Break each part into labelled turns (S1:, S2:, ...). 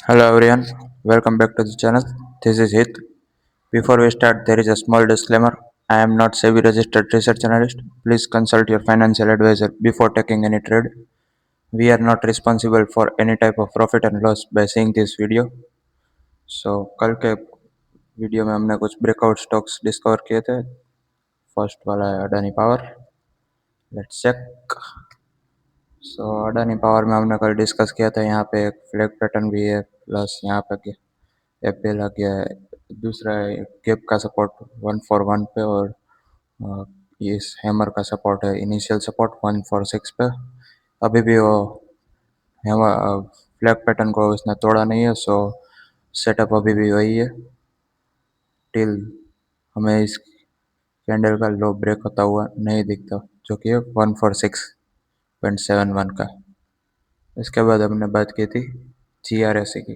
S1: Hello everyone, welcome back to the channel. This is Hit. Before we start, there is a small disclaimer. I am not SEBI registered research analyst. Please consult your financial advisor before taking any trade. We are not responsible for any type of profit and loss by seeing this video. So कल के video में हमने कुछ breakout stocks discover किए थे. First वाला है Adani power. Let's check. So Adani power में हमने कल डिस्कस किया था. यहाँ पे एक फ्लैग पैटर्न भी है, प्लस यहाँ पे एपीएल आ गया है. दूसरा है गैप का सपोर्ट 141 पे, और इस हैमर का सपोर्ट है, इनिशियल सपोर्ट 146 पे. अभी भी वो हैमर फ्लैग पैटर्न को उसने तोड़ा नहीं है. सो सेटअप अभी भी वही है टिल हमें इस कैंडल का लो ब्रेक होता हुआ नहीं दिखता, जो कि है 146.71 का. इसके बाद हमने बात की थी जीआरएससी की.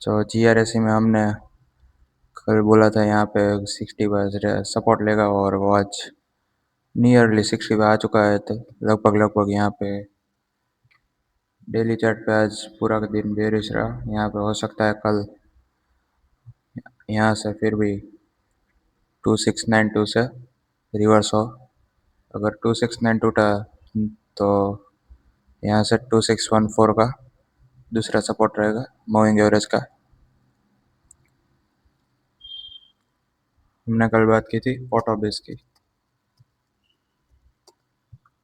S1: तो जीआरएससी में हमने कल बोला था यहाँ पे 60 पर सपोर्ट लेगा, और वो आज नियरली 60 पे आ चुका है. तो लगभग यहाँ पे डेली चार्ट पे आज पूरा का दिन बेरिश रहा. यहाँ पे हो सकता है कल यहाँ से फिर भी 2692 से रिवर्स हो. अगर 2692 टूटा तो यहाँ से 2614 का दूसरा सपोर्ट रहेगा मूविंग एवरेज का. हमने कल बात की थी ऑटोबिस की.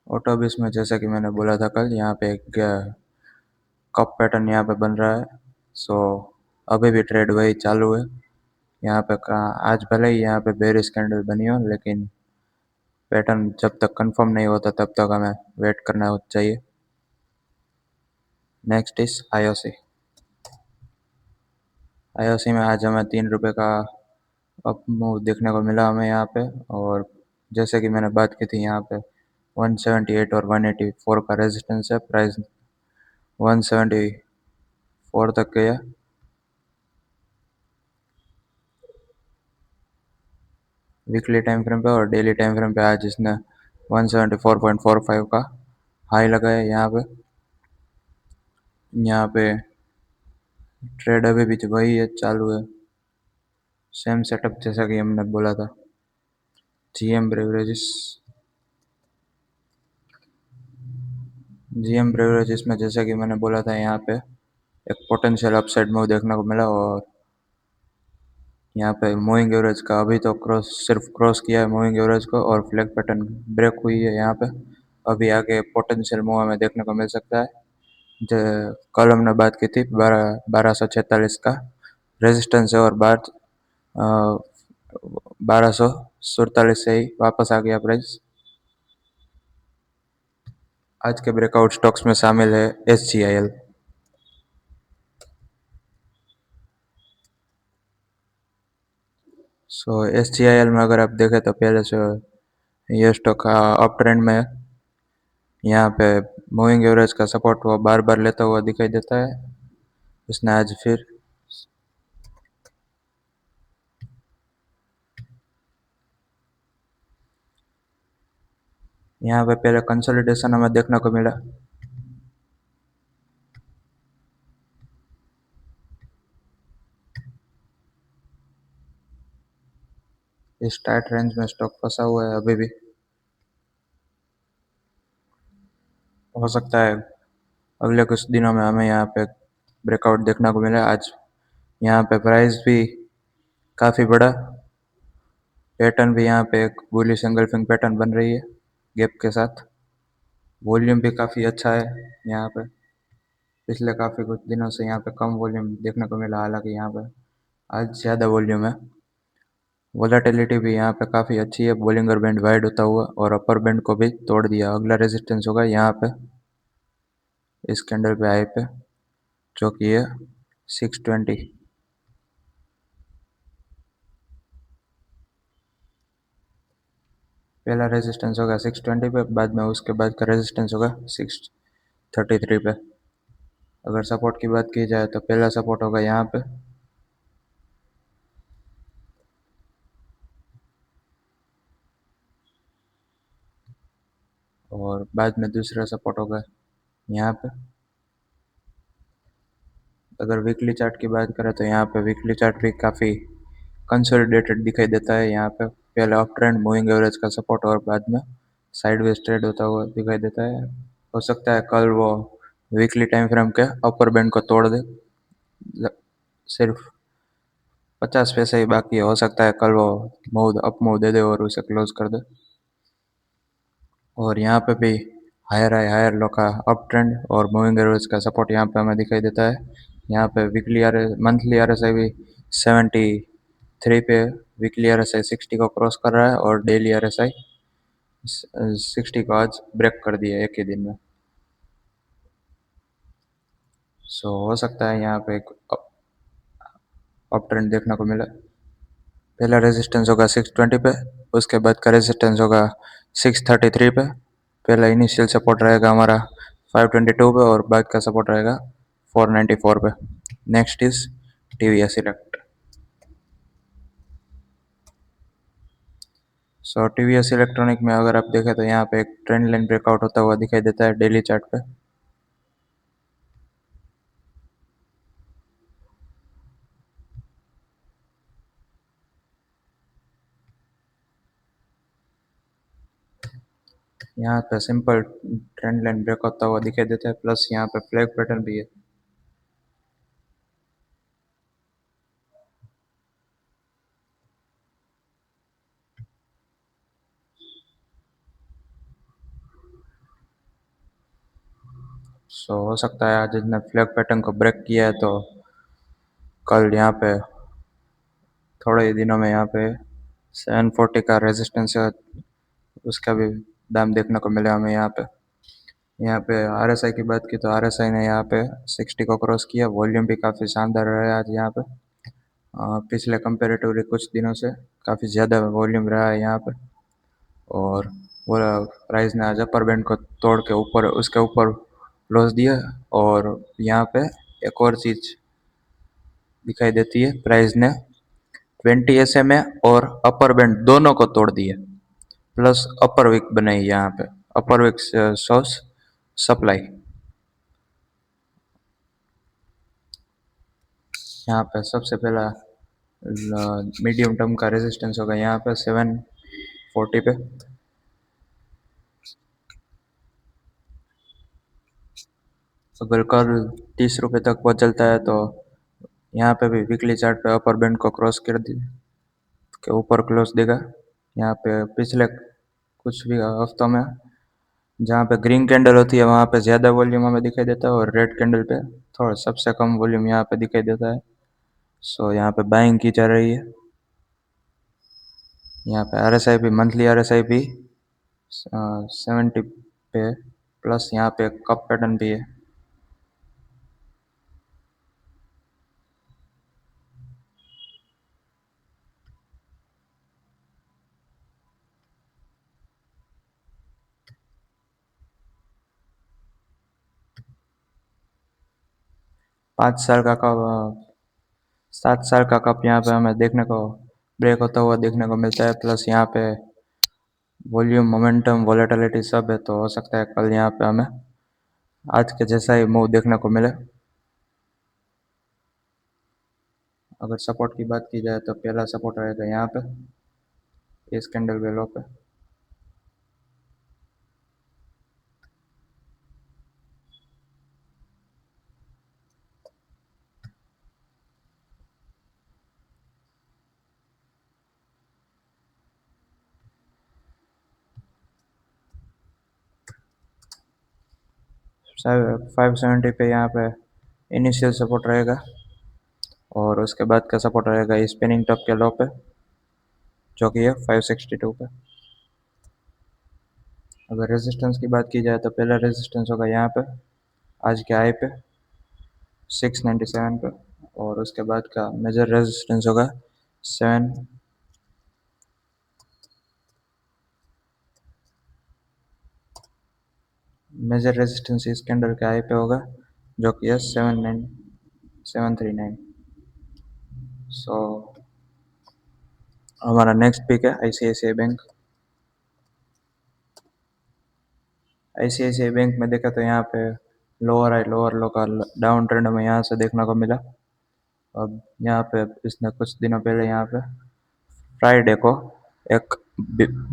S1: ऑटोबिस में जैसा कि मैंने बोला था कल, यहाँ पे एक कप पैटर्न यहाँ पे बन रहा है. सो अभी भी ट्रेड वही चालू है. यहाँ पे आज भले ही यहाँ पे बेरिश कैंडल बनी हो, लेकिन पैटर्न जब तक कंफर्म नहीं होता तब तक हमें वेट करना चाहिए. Next is IOC. आईओसी में आज हमें ₹3 का अप मूव देखने को मिला हमें यहाँ पे. और जैसे कि मैंने बात की थी, यहाँ पे 178 और 184 का रेजिस्टेंस है. प्राइस 174 तक गया. वीकली टाइम फ्रेम पे और डेली टाइम फ्रेम पे आज इसने 174.45 का हाई लगाया. यहाँ पे ट्रेड अभी भी वही है, चालू है. सेम सेटअप जैसा कि हमने बोला था. GM beverages. जीएम ब्रेवरेजेस में जैसा कि मैंने बोला था, यहाँ पे एक पोटेंशियल अपसाइड मूव देखने को मिला. और यहाँ पे मूविंग एवरेज का अभी तो सिर्फ क्रॉस किया है मूविंग एवरेज को, और फ्लैग पैटर्न ब्रेक हुई है यहाँ पे. अभी आगे पोटेंशियल मूव हमें देखने को मिल सकता है. जो कल हमने बात की थी 1246 का रेजिस्टेंस है, और 1247 से ही वापस आ गया प्राइस. आज के ब्रेकआउट स्टॉक्स में शामिल है SGIL. सो SGIL में अगर आप देखें तो पहले से ये स्टॉक अप ट्रेंड में है. यहाँ पे मूविंग एवरेज का सपोर्ट वो बार बार लेता हुआ दिखाई देता है. उसने आज फिर यहाँ पे पहले कंसोलिडेशन हमें देखने को मिला. इस टाइट रेंज में स्टॉक फंसा हुआ है अभी भी. हो सकता है अगले कुछ दिनों में हमें यहाँ पे ब्रेकआउट देखने को मिला. आज यहाँ पे प्राइस भी काफ़ी बड़ा पैटर्न भी यहाँ पे एक बुलिश एंगल्फिंग पैटर्न बन रही है गैप के साथ. वॉल्यूम भी काफ़ी अच्छा है यहाँ पे. पिछले काफ़ी कुछ दिनों से यहाँ पे कम वॉल्यूम देखने को मिला, हालांकि यहाँ पे आज ज़्यादा वॉल्यूम है. वोलेटिलिटी भी यहाँ पे काफ़ी अच्छी है. बोलिंगर बैंड वाइड होता हुआ और अपर बैंड को भी तोड़ दिया. अगला रेजिस्टेंस होगा यहाँ पे इस कैंडल पे हाई पे, जो कि है 620. पहला रेजिस्टेंस होगा 620 पे, बाद में उसके बाद का रेजिस्टेंस होगा 633 पे. अगर सपोर्ट की बात की जाए तो पहला सपोर्ट होगा यहाँ पे, और बाद में दूसरा सपोर्ट होगा यहाँ पे अगर वीकली चार्ट की बात करें तो यहाँ पे वीकली चार्ट भी काफ़ी कंसोलिडेटेड दिखाई देता है। यहाँ पे पहले अप ट्रेंड मूविंग एवरेज का सपोर्ट और बाद में साइडवेज ट्रेड होता हुआ दिखाई देता है। हो सकता है कल वो वीकली टाइम फ्रेम के अपर बैंड को तोड़ दे। सिर्फ 50 पैसे ही बाकी है, हो सकता है कल वो मूव अप मूव दे दे और उसे क्लोज कर दे। और यहाँ पे भी हायर हाई हायर लो का अप ट्रेंड और मूविंग एवरेज का सपोर्ट यहाँ पे हमें दिखाई देता है। यहाँ पे weekly or monthly R S I भी 73 पे, वीकली आर एस आई 60 को क्रॉस कर रहा है और डेली आर एस आई 60 को आज ब्रेक कर दिया एक ही दिन में। सो हो सकता है यहाँ पे एक अप ट्रेंड देखने को मिले। पहला रेजिस्टेंस होगा 620 पे, उसके बाद का रेजिस्टेंस होगा 633 पे। पहला इनिशियल सपोर्ट रहेगा हमारा 522 पे और बाद का सपोर्ट रहेगा 494 पे। Next is TVS elect. So TVS electronic में अगर आप देखें तो यहाँ पे एक ट्रेंड लाइन ब्रेकआउट होता हुआ दिखाई देता है डेली चार्ट पे। यहाँ पे सिंपल ट्रेंड लाइन ब्रेक होता हुआ दिखाई देता है, प्लस यहाँ पे फ्लैग पैटर्न भी है। सो हो सकता है आज इसने फ्लैग पैटर्न को ब्रेक किया है तो कल यहाँ पे थोड़े ही दिनों में यहाँ पे 740 का रेजिस्टेंस है, उसका भी दाम देखने को मिला हमें। यहाँ पे आरएसआई की बात की तो आरएसआई ने यहाँ पे 60 को क्रॉस किया। वॉल्यूम भी काफ़ी शानदार रहा है आज यहाँ पे। पिछले कंपेरेटिवली कुछ दिनों से काफ़ी ज़्यादा वॉल्यूम रहा है यहाँ पे। और वो प्राइस ने आज अपर बैंड को तोड़ के ऊपर उसके ऊपर क्लोज दिया। और यहाँ पे एक और चीज़ दिखाई देती है, प्राइस ने 20 SMA और अपर बैंड दोनों को तोड़ दिया, प्लस अपर विक बनाई यहाँ पे। अपर विक सोर्स सप्लाई यहाँ पे सबसे पहला मीडियम टर्म का रेजिस्टेंस होगा यहाँ पे 740 पे। अगर कल 30 रुपये तक पहुँच चलता है तो यहाँ पे भी वीकली चार्ट पे अपर बैंड को क्रॉस कर दी के ऊपर क्लोज देगा। यहाँ पे पिछले कुछ भी हफ्तों में जहाँ पे ग्रीन कैंडल होती है वहाँ पे ज़्यादा वॉल्यूम हमें दिखाई देता है और रेड कैंडल पे थोड़ा सबसे कम वॉल्यूम यहाँ पे दिखाई देता है। सो यहाँ पे बाइंग की जा रही है। यहाँ पे आरएसआई भी मंथली आरएसआई भी 70 पे, प्लस यहाँ पे कप पैटर्न भी है। पाँच साल का कप 7 साल का कप यहाँ पे हमें देखने को ब्रेक होता हुआ देखने को मिलता है, प्लस यहाँ पे वॉल्यूम मोमेंटम वॉलेटिलिटी सब है। तो हो सकता है कल यहाँ पे हमें आज के जैसा ही मूव देखने को मिले। अगर सपोर्ट की बात की जाए तो पहला सपोर्ट रहेगा यहाँ पे इस कैंडल के लो पे। 570 पे यहाँ पे इनिशियल सपोर्ट रहेगा और उसके बाद का सपोर्ट रहेगा स्पिनिंग टॉप के लो पे जो कि है 562 पे। अगर रेजिस्टेंस की बात की जाए तो पहला रेजिस्टेंस होगा यहाँ पे आज के हाई पे 697 पे और उसके बाद का मेजर रेजिस्टेंस होगा 7 मेजर रेजिस्टेंस इस कैंडल के हाई पे होगा जो कि है 739 सो हमारा नेक्स्ट पिक है आईसीआईसीआई बैंक। आईसीआईसीआई बैंक में देखा तो यहाँ पे लोअर हाई लोअर लो का डाउन ट्रेंड हमें यहाँ से देखने को मिला। अब यहाँ पे इसने कुछ दिनों पहले यहाँ पे फ्राइडे को एक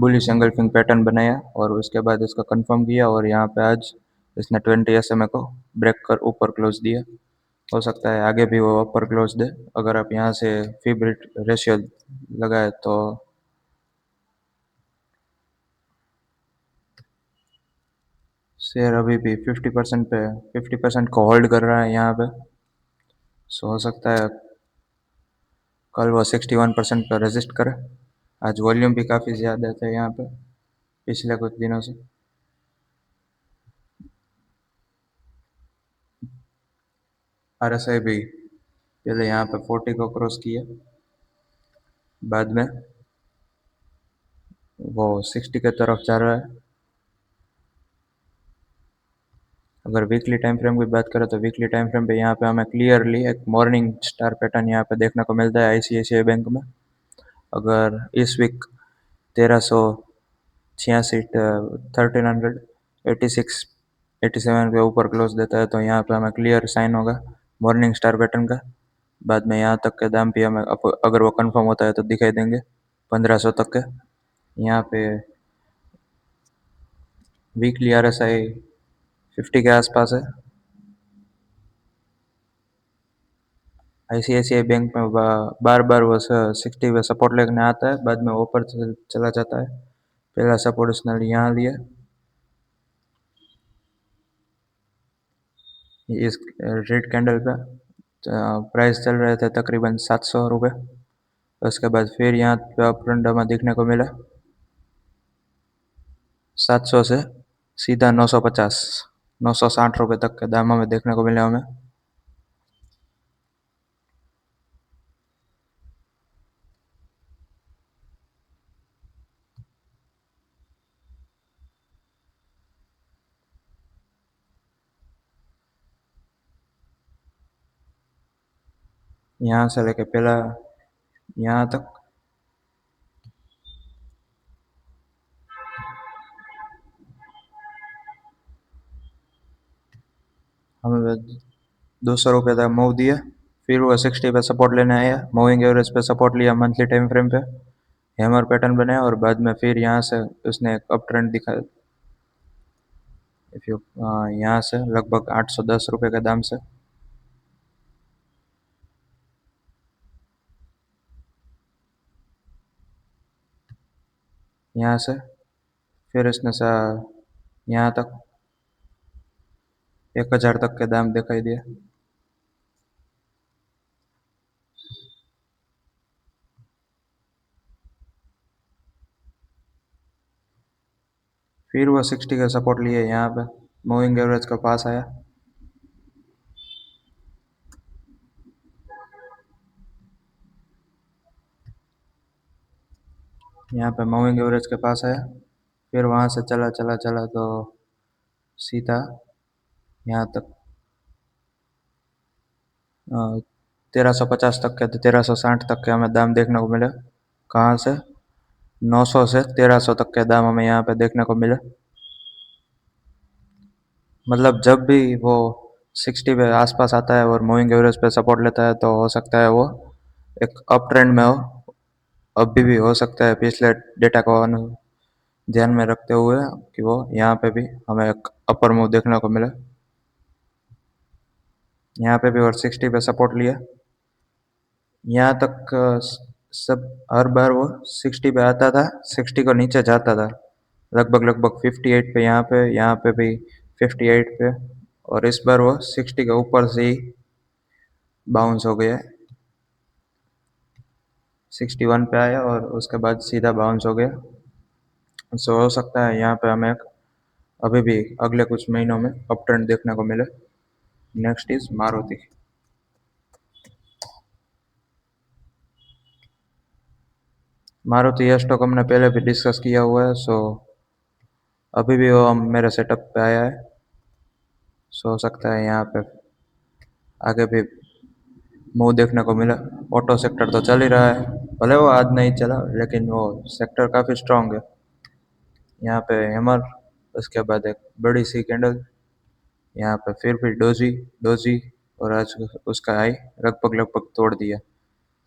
S1: बुलिश एंगल्फिंग पैटर्न बनाया और उसके बाद इसको कंफर्म किया और यहाँ पे आज इसने 20 SMA को ब्रेक कर ऊपर क्लोज दिया। हो सकता है आगे भी वो अपर क्लोज दे। अगर आप यहाँ से फिब रेशियो लगाए तो शेयर अभी भी 50% पे 50% को होल्ड कर रहा है यहाँ पे। सो हो सकता है कल वो 61% पर रेजिस्ट करे। आज वॉल्यूम भी काफ़ी ज़्यादा था यहाँ पे पिछले कुछ दिनों से। RSI भी पहले यहाँ पे 40 को क्रॉस किया, बाद में वो 60 के तरफ जा रहा है। अगर वीकली टाइम फ्रेम की बात करें तो वीकली टाइम फ्रेम पे यहाँ पे हमें क्लियरली एक मॉर्निंग स्टार पैटर्न यहाँ पे देखने को मिलता है ICICI बैंक में। अगर इस वीक 1386 1386 87 के ऊपर क्लोज देता है तो यहाँ पे हमें क्लियर साइन होगा मॉर्निंग स्टार पैटर्न का। बाद में यहाँ तक के दाम भी हमें अगर वो कंफर्म होता है तो दिखाई देंगे 1500 तक के। यहाँ पे वीकली RSI 50 के आसपास है। ICICI बैंक में बार बार वो 60 पे सपोर्ट लेने आता है, बाद में ऊपर चला जाता है। पहला सपोर्ट उसने यहाँ लिया, इस रेड कैंडल पे प्राइस चल रहे थे तकरीबन 700 रुपये। उसके बाद फिर यहाँ पे अप ट्रेंड हमें देखने को मिला 700 से सीधा 950 960 रुपये तक के दाम हमें देखने को मिले हमें। यहाँ से लेके पहला यहाँ तक हमें 200 रुपये तक मूव दिया। फिर वो 60 पे सपोर्ट लेने आया, मूविंग एवरेज पे सपोर्ट लिया मंथली टाइम फ्रेम पे, हैमर पैटर्न बनाया और बाद में फिर यहाँ से उसने एक अप ट्रेंड दिखाया। इफ यू यहाँ से लगभग 810 रुपये के दाम से यहाँ से फिर इसने यहाँ तक 1000 तक के दाम दिखाई दिए। फिर वो 60 का सपोर्ट लिए यहाँ पे मूविंग एवरेज के पास आया। यहाँ पे मूविंग एवरेज के पास आया, फिर वहाँ से चला चला चला तो सीधा यहाँ तक 1350 तक के 1360 तक के हमें दाम देखने को मिले। कहाँ से 900 से 1300 तक के दाम हमें यहाँ पे देखने को मिले। मतलब जब भी वो 60 पे आसपास आता है और मूविंग एवरेज पे सपोर्ट लेता है तो हो सकता है वो एक अप ट्रेंड में हो। अभी भी हो सकता है पिछले डेटा को ध्यान में रखते हुए कि वो यहाँ पे भी हमें एक अपर मूव देखने को मिले। यहाँ पे भी और 60 पे सपोर्ट लिया। यहाँ तक सब हर बार वो 60 पे आता था, 60 को नीचे जाता था लगभग लगभग 58 पे, यहाँ पे भी 58 पे, और इस बार वो 60 के ऊपर से ही बाउंस हो गया। 61 पे आया और उसके बाद सीधा बाउंस हो गया। सो हो सकता है यहाँ पे हमें अभी भी अगले कुछ महीनों में अप ट्रेंड देखने को मिले। Next is Maruti. मारुति ये स्टॉक हमने पहले भी डिस्कस किया हुआ है, सो अभी भी वो मेरे सेटअप पे आया है। सो हो सकता है यहाँ पे आगे भी मूव देखने को मिला। ऑटो सेक्टर तो चल ही रहा है, भले वो आज नहीं चला लेकिन वो सेक्टर काफ़ी स्ट्रांग है। यहाँ पे हैमर, उसके बाद एक बड़ी सी कैंडल, यहाँ पे फिर भी डोजी डोजी, और आज उसका हाई लगभग लगभग तोड़ दिया।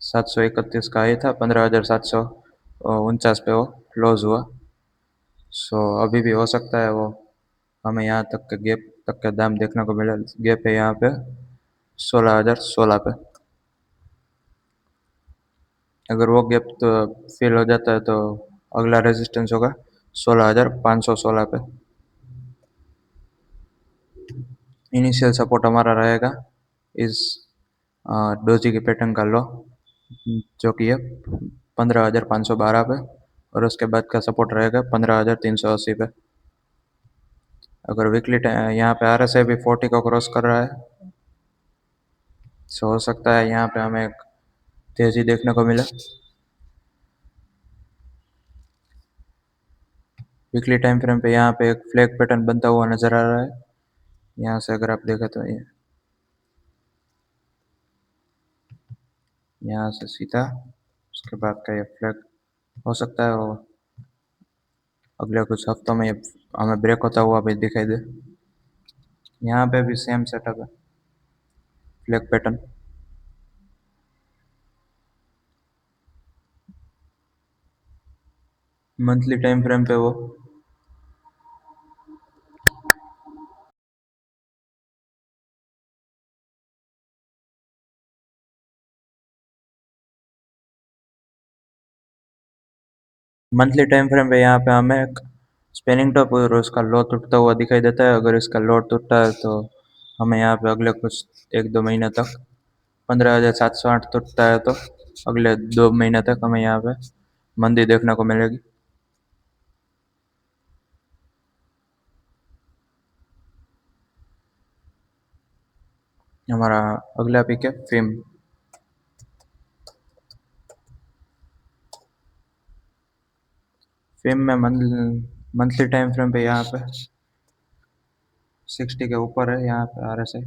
S1: 731 का हाई था, 15,749 पे वो क्लोज हुआ। सो अभी भी हो सकता है वो हमें यहाँ तक के गैप तक के दाम देखने को मिले। गैप है यहाँ पे 16,016 पे। अगर वो गैप तो फिल हो जाता है तो अगला रेजिस्टेंस होगा 16,516 पे। इनिशियल सपोर्ट हमारा रहेगा इस डोजी के पैटर्न का लो, जो कि है 15,512 पे, और उसके बाद का सपोर्ट रहेगा 15,380 पे। अगर वीकली यहाँ पे RSI भी 40 को क्रॉस कर रहा है, तो हो सकता है यहाँ पे हमें एक तेजी देखने को मिले। वीकली टाइम फ्रेम पे यहाँ पे एक फ्लैग पैटर्न बनता हुआ नजर आ रहा है। यहाँ से अगर आप देखें तो ये यहाँ से सीधा उसके बाद का ये फ्लैग हो सकता है वो अगले कुछ हफ्तों में ये हमें ब्रेक होता हुआ भी दिखाई दे। यहाँ पे भी सेम सेटअप है, flag pattern. Monthly time frame पे वो मंथली टाइम फ्रेम पे यहाँ पे हमें एक स्पिनिंग टॉप और उसका लो टूटता हुआ दिखाई देता है। अगर इसका लो टूटता है तो हमें यहाँ पे अगले कुछ 1-2 महीने तक 15,708 टूटता है तो अगले 2 महीने तक हमें यहाँ पे मंदी देखने को मिलेगी। हमारा अगला पिक है फिम। फिम में मंथली टाइम फ्रेम पे यहाँ पे 60 के ऊपर है, यहाँ पे RSI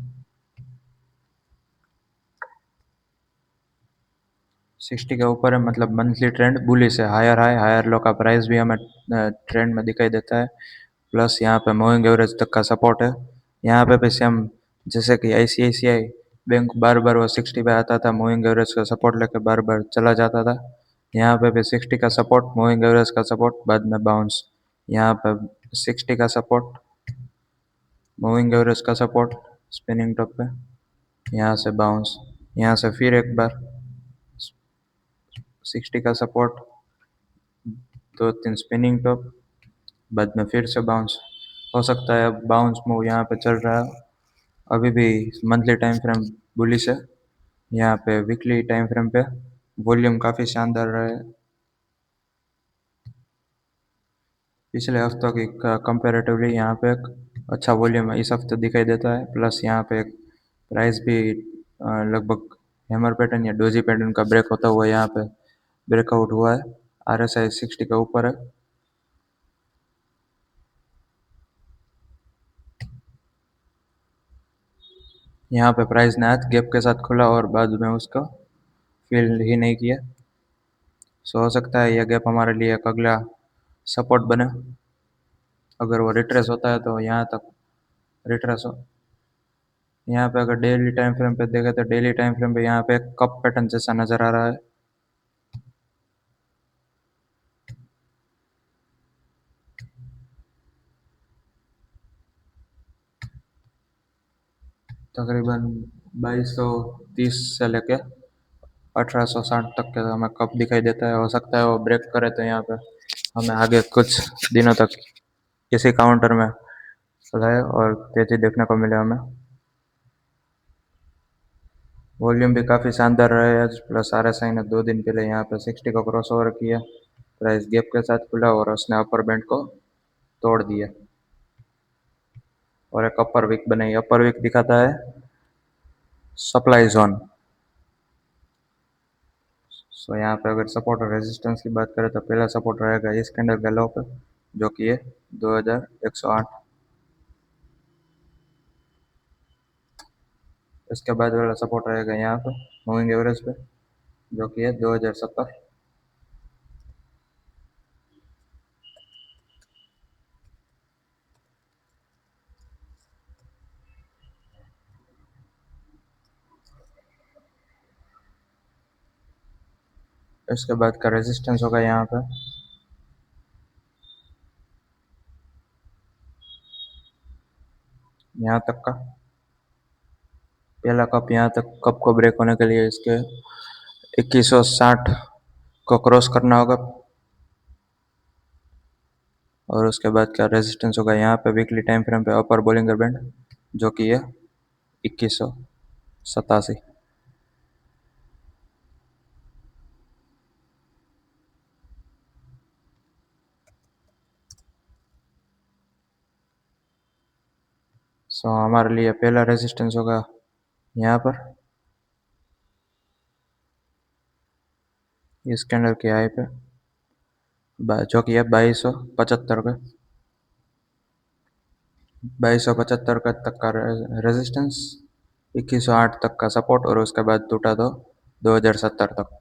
S1: 60 के ऊपर है, मतलब मंथली ट्रेंड बुलिश है। हायर हाई हायर लो का प्राइस भी हमें ट्रेंड में दिखाई देता है। प्लस यहाँ पे मूविंग एवरेज तक का सपोर्ट है। यहाँ पे भी सेम, जैसे कि ICICI बैंक बार बार वो 60 पे आता था, मूविंग एवरेज का सपोर्ट लेके बार बार चला जाता था। यहाँ पे भी 60 का सपोर्ट, मूविंग एवरेज का सपोर्ट, बाद में बाउंस। यहाँ पे 60 का सपोर्ट, मूविंग एवरेज का सपोर्ट स्पिनिंग टॉप पे, यहाँ से बाउंस, यहाँ से फिर एक बार 60 का सपोर्ट, 2-3 स्पिनिंग टॉप, बाद में फिर से बाउंस। हो सकता है अब बाउंस मूव यहाँ पे चल रहा है। अभी भी मंथली टाइम फ्रेम बुलिश है। यहाँ पे वीकली टाइम फ्रेम पे वॉल्यूम काफ़ी शानदार रहा है। पिछले हफ्तों की कंपेरेटिवली यहाँ पे एक अच्छा वॉल्यूम इस हफ्ते दिखाई देता है। प्लस यहाँ पे एक प्राइस भी लगभग हैमर पैटर्न या डोजी पैटर्न का ब्रेक होता हुआ यहाँ पे ब्रेकआउट हुआ है। RSI 60 के ऊपर है। यहाँ पे प्राइस ने आज गैप के साथ खुला और बाद में उसको फिल ही नहीं किया। सो हो सकता है यह गैप हमारे लिए एक अगला सपोर्ट बने। अगर वो रिट्रेस होता है तो यहाँ तक रिट्रेस हो। यहाँ पे अगर डेली टाइम फ्रेम पे देखें तो डेली टाइम फ्रेम पे यहाँ पे एक कप पैटर्न जैसा नजर आ रहा है। तकरीबन 2230 से लेके 1860 तक के हमें कप दिखाई देता है। हो सकता है वो ब्रेक करे तो यहाँ पे हमें आगे कुछ दिनों तक इसी काउंटर में रहे और तेजी देखने को मिले हमें। वॉल्यूम भी काफ़ी शानदार रहा है आज। प्लस RSI ने 2 दिन पहले यहाँ पे 60 को क्रॉस ओवर किया, प्राइस गैप के साथ खुला और उसने अपर बैंड को तोड़ दिया और एक अपर वीक बनाई। अपर वीक दिखाता है सप्लाई जोन। सो यहाँ पे अगर सपोर्ट और रेजिस्टेंस की बात करें तो पहला सपोर्ट रहेगा इस कैंडल का लो पे, जो कि है 2108। इसके बाद वाला सपोर्ट रहेगा यहाँ पे मूविंग एवरेज पे, जो कि है 2070। इसके बाद का रेजिस्टेंस होगा यहाँ पे यहाँ तक का। पहला कप यहाँ तक कप को ब्रेक होने के लिए इसके 2160 को क्रॉस करना होगा। और उसके बाद क्या रेजिस्टेंस होगा यहाँ पे वीकली टाइम फ्रेम पे अपर बोलिंगर बैंड, जो कि है 2187। सो हमारे लिए पहला रेजिस्टेंस होगा यहाँ पर इस कैंडल के हाई पे, जो कि है 2275 का, 2275 का तक का रेजिस्टेंस, 2108 तक का सपोर्ट, और उसके बाद टूटा तो 2070 तक।